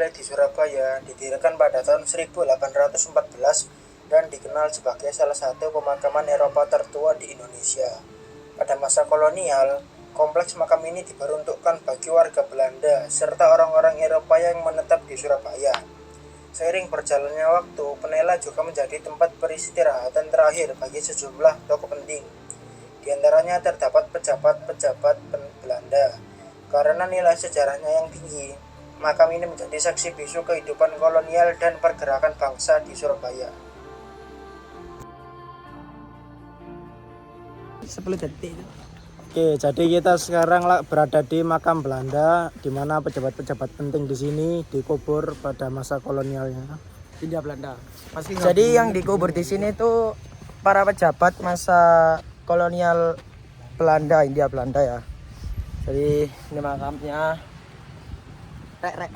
Penele di Surabaya didirikan pada tahun 1814 dan dikenal sebagai salah satu pemakaman Eropa tertua di Indonesia. Pada masa kolonial, kompleks makam ini diperuntukkan bagi warga Belanda serta orang-orang Eropa yang menetap di Surabaya. Seiring berjalannya waktu, Penela juga menjadi tempat peristirahatan terakhir bagi sejumlah tokoh penting. Di antaranya terdapat pejabat-pejabat Belanda. Karena nilai sejarahnya yang tinggi, makam ini menjadi saksi bisu kehidupan kolonial dan pergerakan bangsa di Surabaya. 10 detik. Oke, jadi kita sekarang berada di makam Belanda, di mana pejabat-pejabat penting di sini dikubur pada masa kolonialnya. India Belanda. Jadi yang dikubur di sini tuh para pejabat masa kolonial Belanda, India Belanda ya. Jadi ini makamnya. Rek.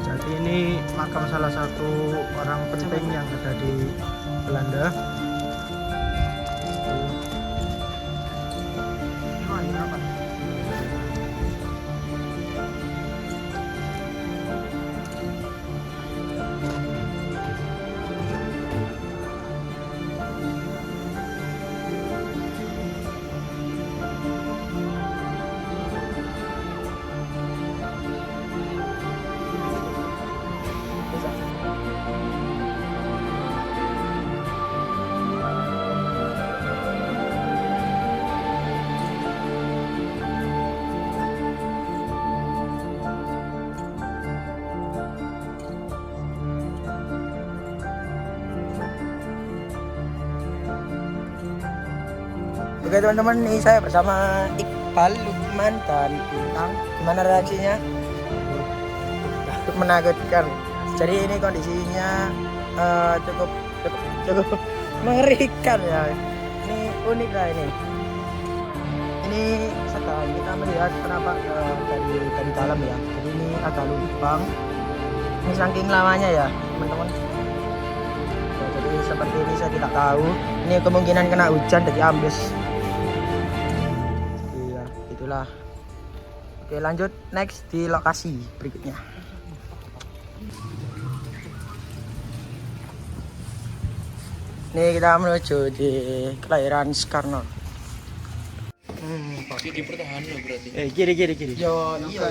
Jadi ini makam salah satu orang penting yang ada di Belanda. Oke teman-teman, ini saya bersama Iqbal, Lukman, dan Bintang. Gimana reaksinya? Menakutkan. Jadi ini kondisinya cukup mengerikan ya. Ini unik lah ini. Ini sekarang kita melihat kenapa dari dalam ya. Jadi ini ada lubang. Ini saking lamanya ya teman-teman. Ya, jadi seperti ini saya tidak tahu. Ini kemungkinan kena hujan jadi ambles. Itulah. Oke, lanjut next di lokasi berikutnya. Ini kita menuju di kelahiran Soekarno. Di pertahanan loh berarti. Kiri. Yo, iya.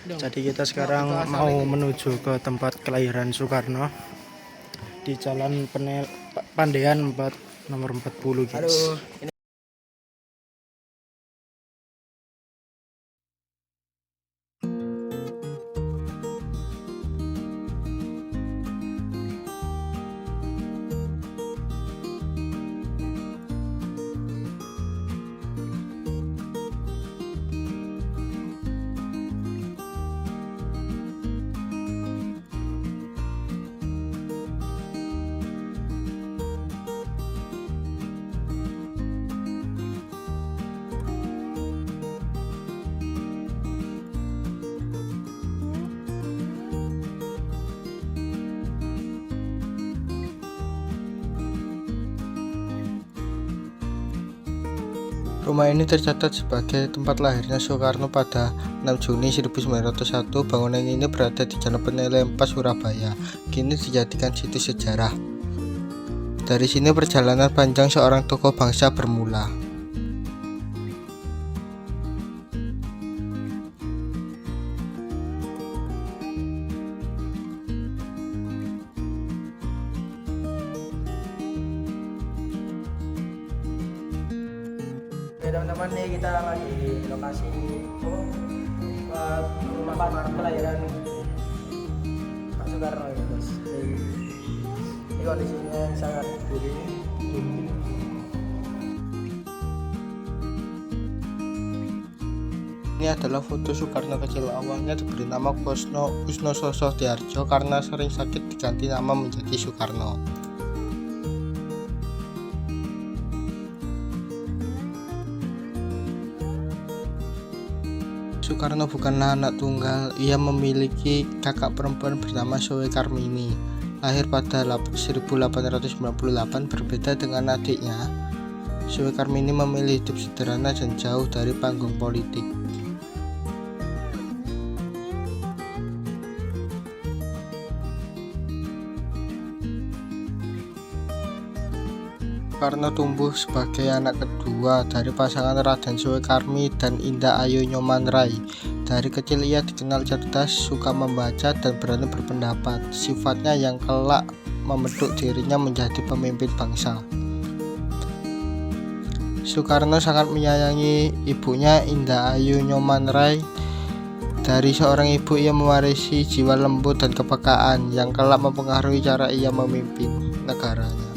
Jadi kita sekarang mau menuju ke tempat kelahiran Soekarno di Jalan Pandean 4 nomor 40 guys. Halo. Rumah ini tercatat sebagai tempat lahirnya Soekarno pada 6 Juni 1901. Bangunan ini berada di Jalan Penele 4, Surabaya. Kini dijadikan situs sejarah. Dari sini perjalanan panjang seorang tokoh bangsa bermula. teman-teman nih kita lagi di lokasi rumah kelahiran Pak Soekarno ya bos. Ini kondisinya sangat buruk. Ini adalah foto Soekarno kecil. Awalnya diberi nama Kusno Sosodiarjo karena sering sakit diganti nama menjadi Soekarno. Soekarno bukanlah anak tunggal, ia memiliki kakak perempuan bernama Soe Karmini. Lahir pada 1898, berbeda dengan adiknya. Soe Karmini memilih hidup sederhana dan jauh dari panggung politik. Soekarno tumbuh sebagai anak kedua dari pasangan Raden Soe Karmi dan Indah Ayu Nyoman Rai. Dari kecil ia dikenal cerdas, suka membaca dan berani berpendapat. Sifatnya yang kelak membentuk dirinya menjadi pemimpin bangsa. Soekarno sangat menyayangi ibunya Indah Ayu Nyoman Rai. Dari seorang ibu ia mewarisi jiwa lembut dan kepekaan yang kelak mempengaruhi cara ia memimpin negaranya.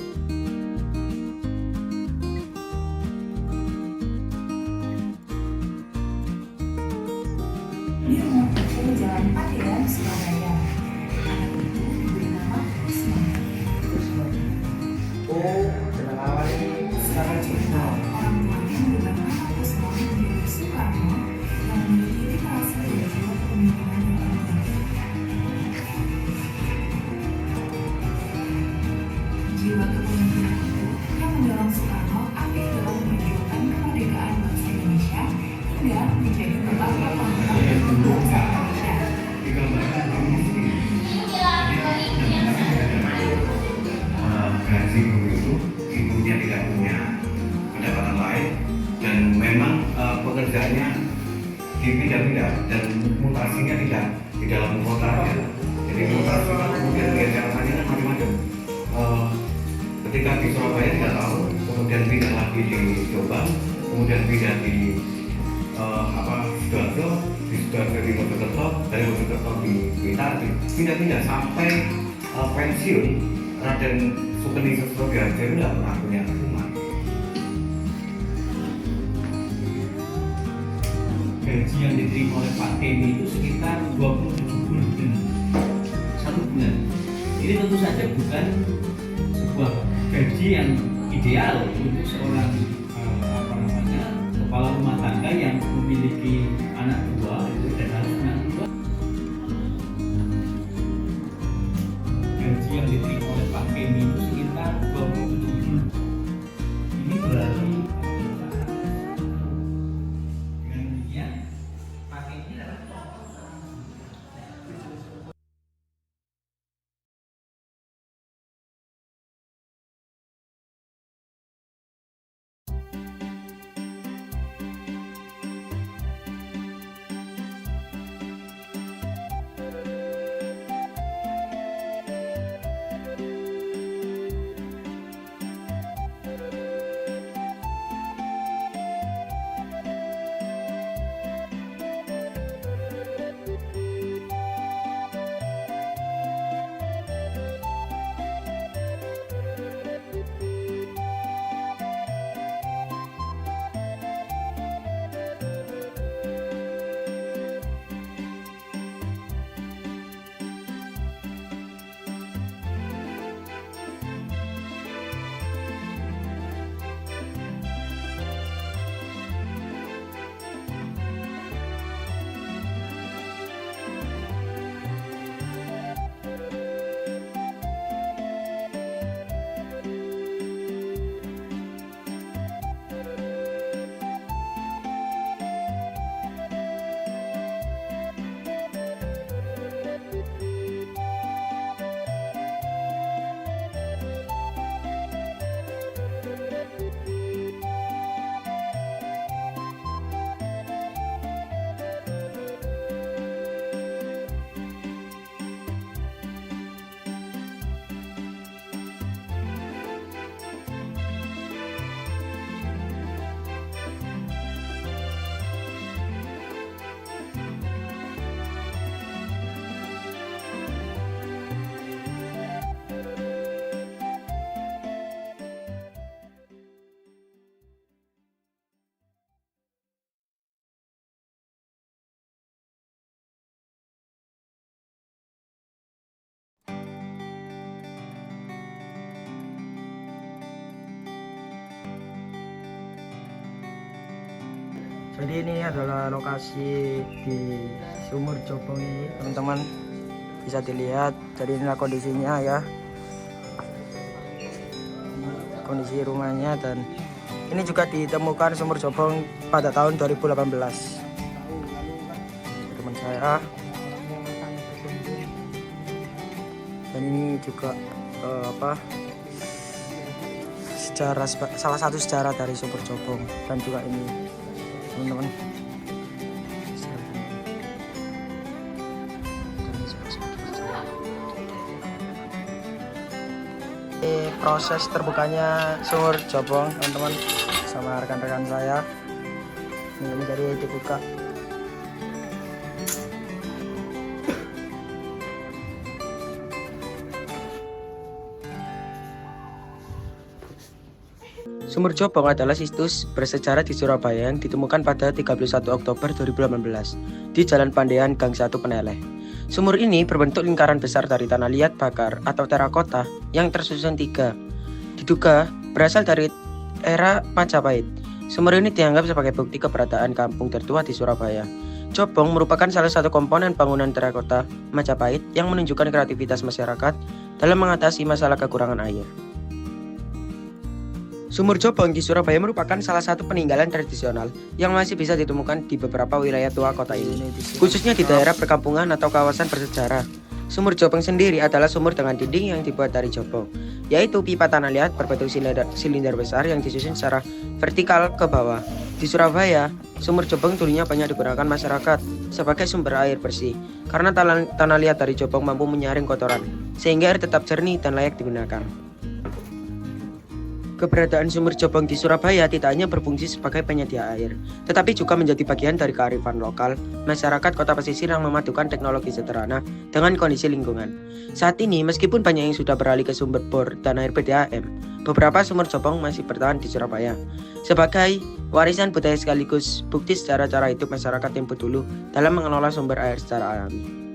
Di rumah kecil Jalan Pandiran, Surabaya. Anak itu diberi nama Kusno. Oh, dengan awal ini sangat cinta. Orang tuanya memberikan nama Kusno menjadi Soekarno yang memiliki literasi dan jiwa kepemimpinan yang tinggi. Jiwa kepemimpinan itu yang mendorong Soekarno aktif dalam memperjuangkan kemerdekaan bangsa Indonesia hingga menjadi kebanggaan bangsa Indonesia. Gaji guru itu ibunya tidak punya pendapatan lain dan memang pekerjaannya dipindah-pindah dan mutasinya tidak di dalam kota aja. Jadi mutasi kemudian dia caranya kan macam-macam. Ketika di Surabaya tidak tahu, kemudian pindah lagi di Jombang, kemudian pindah di Sidoarjo, di Sidoarjo di Mojokerto, dari Mojokerto di Blitar, pindah-pindah sampai pensiun. Raden Sukeni Sosodiarjo itu tidak pernah punya rumah. Gaji yang diterima oleh Pak Temi itu sekitar 27 gulden satu bulan. Ini tentu saja bukan sebuah gaji yang ideal untuk seorang kepala rumah tangga yang memiliki anak dua dan harus anak dua. Gaji yang diterima oleh Pak Temi itu sekitar 27 gulden. Ini berarti dengan demikian Pak Temi adalah Jadi ini adalah lokasi di Sumur Jobong ini, teman-teman bisa dilihat. Jadi inilah kondisinya ya, kondisi rumahnya. Dan ini juga ditemukan Sumur Jobong pada tahun 2018. Teman saya. Dan ini juga salah satu sejarah dari Sumur Jobong. Dan juga ini teman-teman, ini proses terbukanya Sumur Jobong teman-teman sama rekan-rekan saya. Ini jadi dibuka. Sumur Jobong adalah situs bersejarah di Surabaya yang ditemukan pada 31 Oktober 2018 di Jalan Pandean Gang 1 Peneleh. Sumur ini berbentuk lingkaran besar dari tanah liat bakar atau terakota yang tersusun 3. Diduga berasal dari era Majapahit. Sumur ini dianggap sebagai bukti keberadaan kampung tertua di Surabaya. Jobong merupakan salah satu komponen bangunan terakota Majapahit yang menunjukkan kreativitas masyarakat dalam mengatasi masalah kekurangan air. Sumur Jobong di Surabaya merupakan salah satu peninggalan tradisional yang masih bisa ditemukan di beberapa wilayah tua kota ini, khususnya di daerah perkampungan atau kawasan bersejarah. Sumur Jobong sendiri adalah sumur dengan dinding yang dibuat dari jobong, yaitu pipa tanah liat berbentuk silinder besar yang disusun secara vertikal ke bawah. Di Surabaya, sumur jobong dulunya banyak digunakan masyarakat sebagai sumber air bersih, karena tanah liat dari jobong mampu menyaring kotoran, sehingga air tetap jernih dan layak digunakan. Keberadaan Sumur Jobong di Surabaya tidak hanya berfungsi sebagai penyedia air, tetapi juga menjadi bagian dari kearifan lokal masyarakat kota pesisir yang memadukan teknologi sederhana dengan kondisi lingkungan. Saat ini, meskipun banyak yang sudah beralih ke sumber bor dan air PDAM, beberapa sumur jobong masih bertahan di Surabaya sebagai warisan budaya sekaligus bukti secara cara hidup masyarakat tempo dulu dalam mengelola sumber air secara alami.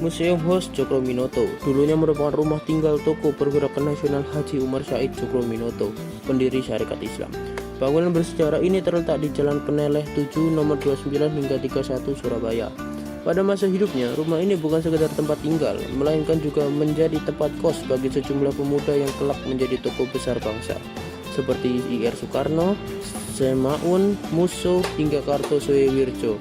Museum Hos Cokroaminoto dulunya merupakan rumah tinggal tokoh pergerakan nasional Haji Umar Said Cokroaminoto, pendiri Syarikat Islam. Bangunan bersejarah ini terletak di Jalan Peneleh 7 nomor 29 hingga 31 Surabaya. Pada masa hidupnya, rumah ini bukan sekedar tempat tinggal, melainkan juga menjadi tempat kos bagi sejumlah pemuda yang kelak menjadi tokoh besar bangsa, seperti Ir Soekarno, Semaun, Musso, hingga Kartosoewirjo.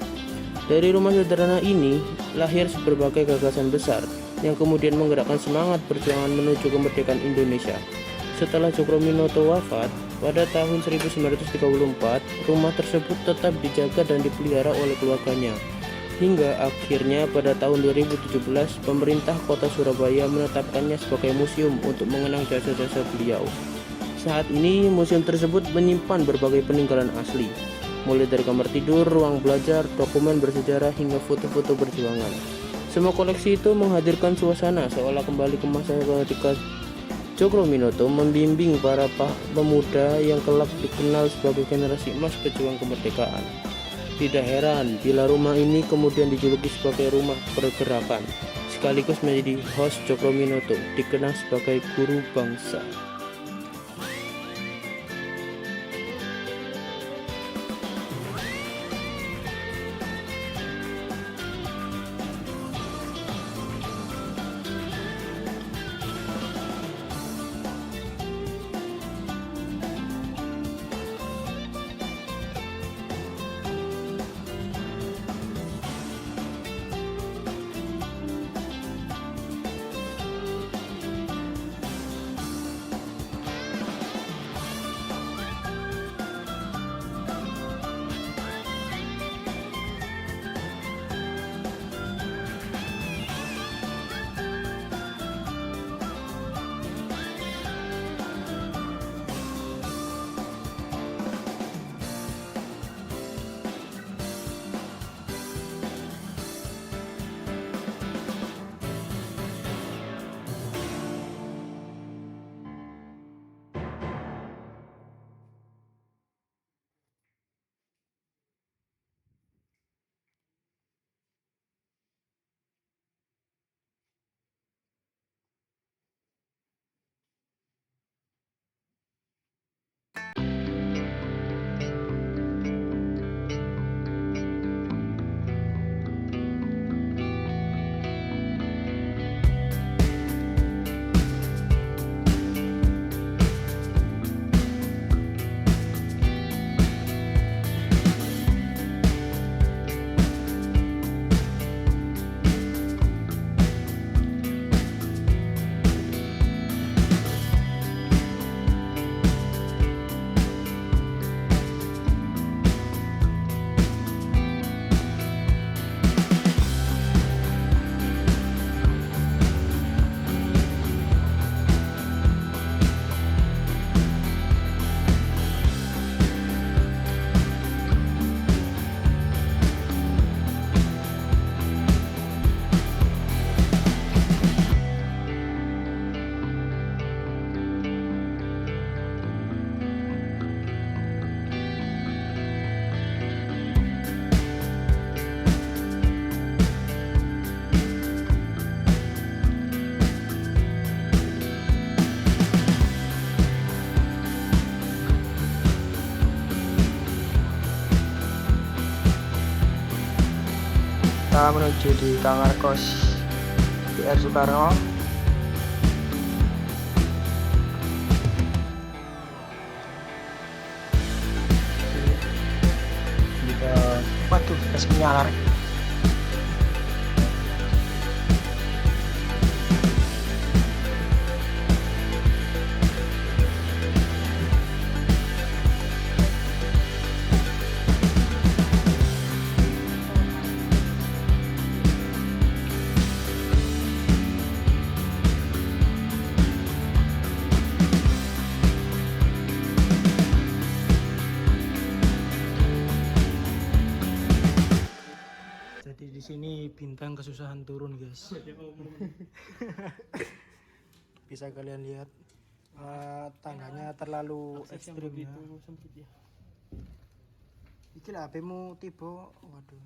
Dari rumah sederhana ini lahir berbagai gagasan besar yang kemudian menggerakkan semangat perjuangan menuju kemerdekaan Indonesia. Setelah Cokroaminoto wafat pada tahun 1934, rumah tersebut tetap dijaga dan dipelihara oleh keluarganya. Hingga akhirnya pada tahun 2017, pemerintah kota Surabaya menetapkannya sebagai museum untuk mengenang jasa-jasa beliau. Saat ini museum tersebut menyimpan berbagai peninggalan asli, mulai dari kamar tidur, ruang belajar, dokumen bersejarah, hingga foto-foto perjuangan. Semua koleksi itu menghadirkan suasana seolah kembali ke masa ketika Cokroaminoto membimbing para pemuda yang kelak dikenal sebagai generasi emas pejuang kemerdekaan. Tidak heran bila rumah ini kemudian dijuluki sebagai rumah pergerakan, sekaligus menjadi Hos Cokroaminoto, dikenal sebagai guru bangsa. Kita menuju di kamar kos Ir Soekarno. Waduh, es menyalar. bintang kesusahan turun guys. Bisa kalian lihat tangganya terlalu ekstrim ya. Iki lah HP-mu tiba, waduh.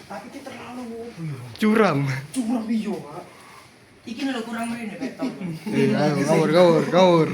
Tapi kita terlalu Curam. iyo, Pak. Iki lho kurang mrene betok. Ayo, ngawur.